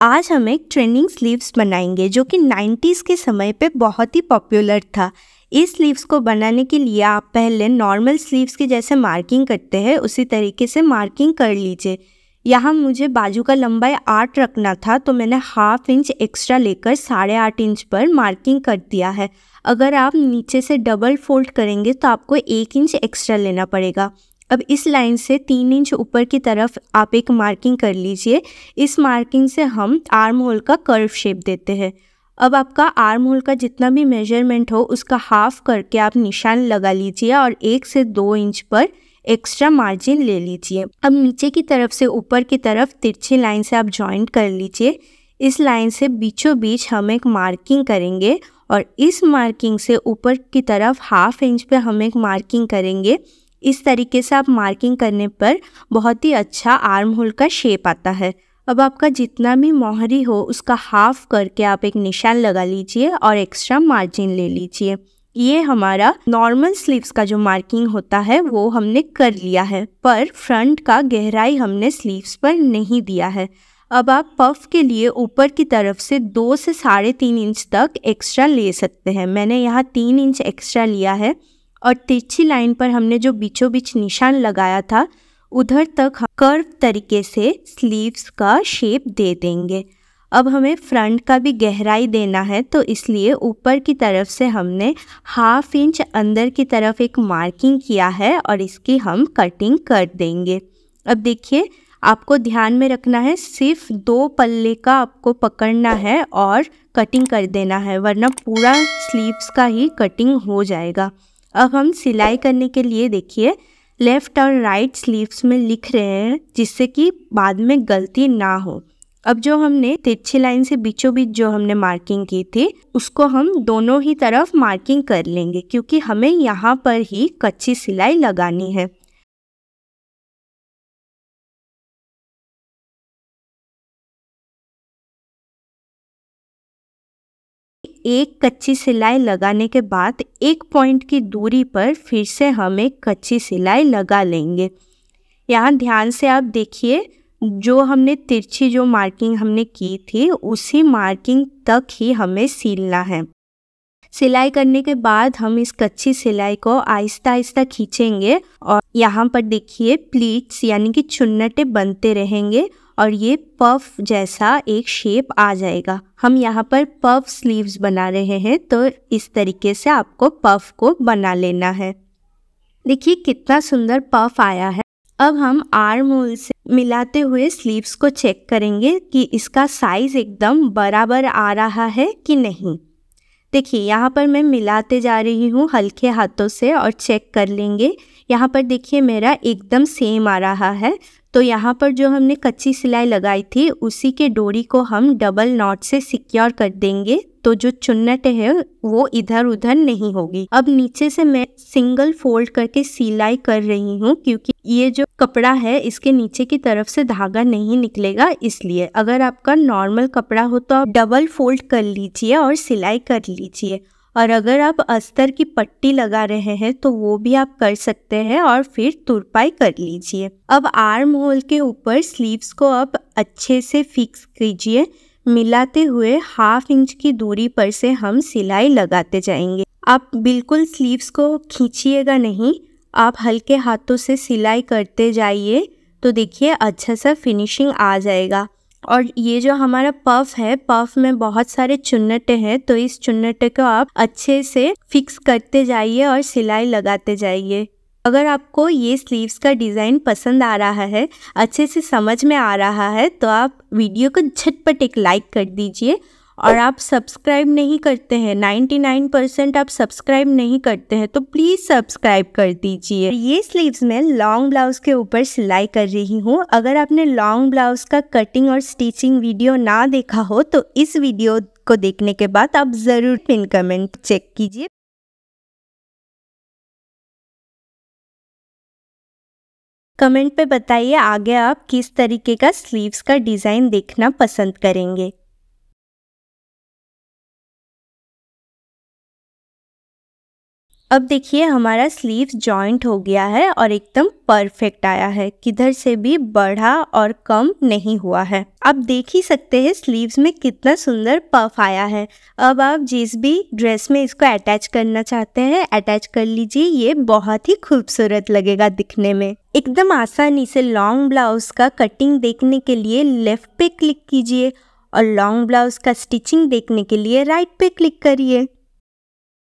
आज हम एक ट्रेंडिंग स्लीव्स बनाएंगे जो कि 90s के समय पे बहुत ही पॉपुलर था। इस स्लीव्स को बनाने के लिए आप पहले नॉर्मल स्लीव्स की जैसे मार्किंग करते हैं उसी तरीके से मार्किंग कर लीजिए। यहाँ मुझे बाजू का लंबाई 8 रखना था तो मैंने ½ इंच एक्स्ट्रा लेकर 8.5 इंच पर मार्किंग कर दिया है। अगर आप नीचे से डबल फोल्ड करेंगे तो आपको 1 इंच एक्स्ट्रा लेना पड़ेगा। अब इस लाइन से 3 इंच ऊपर की तरफ आप एक मार्किंग कर लीजिए। इस मार्किंग से हम आर्म होल का कर्व शेप देते हैं। अब आपका आर्म होल का जितना भी मेजरमेंट हो उसका हाफ करके आप निशान लगा लीजिए और 1 से 2 इंच पर एक्स्ट्रा मार्जिन ले लीजिए। अब नीचे की तरफ से ऊपर की तरफ तिरछी लाइन से आप जॉइंट कर लीजिए। इस लाइन से बीचों बीच हम एक मार्किंग करेंगे और इस मार्किंग से ऊपर की तरफ ½ इंच पे हम एक मार्किंग करेंगे। इस तरीके से आप मार्किंग करने पर बहुत ही अच्छा आर्म होल का शेप आता है। अब आपका जितना भी मोहरी हो उसका हाफ करके आप एक निशान लगा लीजिए और एक्स्ट्रा मार्जिन ले लीजिए। ये हमारा नॉर्मल स्लीव्स का जो मार्किंग होता है वो हमने कर लिया है, पर फ्रंट का गहराई हमने स्लीव्स पर नहीं दिया है। अब आप पफ के लिए ऊपर की तरफ से 2 से 3.5 इंच तक एक्स्ट्रा ले सकते हैं। मैंने यहाँ 3 इंच एक्स्ट्रा लिया है और तिरछी लाइन पर हमने जो बीचों बीच निशान लगाया था उधर तक कर्व तरीके से स्लीव्स का शेप दे देंगे। अब हमें फ्रंट का भी गहराई देना है तो इसलिए ऊपर की तरफ से हमने ½ इंच अंदर की तरफ एक मार्किंग किया है और इसकी हम कटिंग कर देंगे। अब देखिए, आपको ध्यान में रखना है सिर्फ 2 पल्ले का आपको पकड़ना है और कटिंग कर देना है, वरना पूरा स्लीव्स का ही कटिंग हो जाएगा। अब हम सिलाई करने के लिए देखिए लेफ़्ट और राइट स्लीव्स में लिख रहे हैं जिससे कि बाद में गलती ना हो। अब जो हमने तिरछी लाइन से बीचों बीच जो हमने मार्किंग की थी उसको हम दोनों ही तरफ मार्किंग कर लेंगे क्योंकि हमें यहाँ पर ही कच्ची सिलाई लगानी है। एक कच्ची सिलाई लगाने के बाद एक पॉइंट की दूरी पर फिर से हम एक कच्ची सिलाई लगा लेंगे। यहाँ ध्यान से आप देखिए, जो हमने तिरछी जो मार्किंग हमने की थी उसी मार्किंग तक ही हमें सिलना है। सिलाई करने के बाद हम इस कच्ची सिलाई को आहिस्ता आहिस्ता खींचेंगे और यहाँ पर देखिए प्लीट्स यानी कि चुन्नटे बनते रहेंगे और ये पफ जैसा एक शेप आ जाएगा। हम यहाँ पर पफ स्लीव्स बना रहे हैं तो इस तरीके से आपको पफ को बना लेना है। देखिए कितना सुंदर पफ आया है। अब हम आर्म होल से मिलाते हुए स्लीव्स को चेक करेंगे कि इसका साइज एकदम बराबर आ रहा है कि नहीं। देखिए यहाँ पर मैं मिलाते जा रही हूँ हल्के हाथों से और चेक कर लेंगे। यहाँ पर देखिए मेरा एकदम सेम आ रहा है। तो यहाँ पर जो हमने कच्ची सिलाई लगाई थी उसी के डोरी को हम डबल नॉट से सिक्योर कर देंगे तो जो चुन्नट है वो इधर उधर नहीं होगी। अब नीचे से मैं सिंगल फोल्ड करके सिलाई कर रही हूँ क्योंकि ये जो कपड़ा है इसके नीचे की तरफ से धागा नहीं निकलेगा, इसलिए। अगर आपका नॉर्मल कपड़ा हो तो आप डबल फोल्ड कर लीजिए और सिलाई कर लीजिए, और अगर आप अस्तर की पट्टी लगा रहे हैं तो वो भी आप कर सकते हैं और फिर तुरपाई कर लीजिए। अब आर्म होल के ऊपर स्लीव्स को आप अच्छे से फिक्स कीजिए। मिलाते हुए ½ इंच की दूरी पर से हम सिलाई लगाते जाएंगे। आप बिल्कुल स्लीव्स को खींचिएगा नहीं, आप हल्के हाथों से सिलाई करते जाइए तो देखिए अच्छा सा फिनिशिंग आ जाएगा। और ये जो हमारा पफ है, पफ में बहुत सारे चुन्नटे हैं तो इस चुन्नटे को आप अच्छे से फिक्स करते जाइए और सिलाई लगाते जाइए। अगर आपको ये स्लीव्स का डिज़ाइन पसंद आ रहा है, अच्छे से समझ में आ रहा है तो आप वीडियो को झटपट एक लाइक कर दीजिए। और आप सब्सक्राइब नहीं करते हैं, 99% आप सब्सक्राइब नहीं करते हैं तो प्लीज़ सब्सक्राइब कर दीजिए। ये स्लीव्स में लॉन्ग ब्लाउज के ऊपर सिलाई कर रही हूँ। अगर आपने लॉन्ग ब्लाउज का कटिंग और स्टिचिंग वीडियो ना देखा हो तो इस वीडियो को देखने के बाद आप ज़रूर पिन कमेंट चेक कीजिए। कमेंट पे बताइए आगे आप किस तरीके का स्लीव्स का डिज़ाइन देखना पसंद करेंगे। अब देखिए हमारा स्लीव्स जॉइंट हो गया है और एकदम परफेक्ट आया है, किधर से भी बढ़ा और कम नहीं हुआ है। आप देख ही सकते हैं स्लीव्स में कितना सुंदर पफ आया है। अब आप जिस भी ड्रेस में इसको अटैच करना चाहते हैं अटैच कर लीजिए, ये बहुत ही खूबसूरत लगेगा दिखने में। एकदम आसानी से लॉन्ग ब्लाउज का कटिंग देखने के लिए लेफ्ट पे क्लिक कीजिए और लॉन्ग ब्लाउज का स्टिचिंग देखने के लिए राइट पे क्लिक करिए।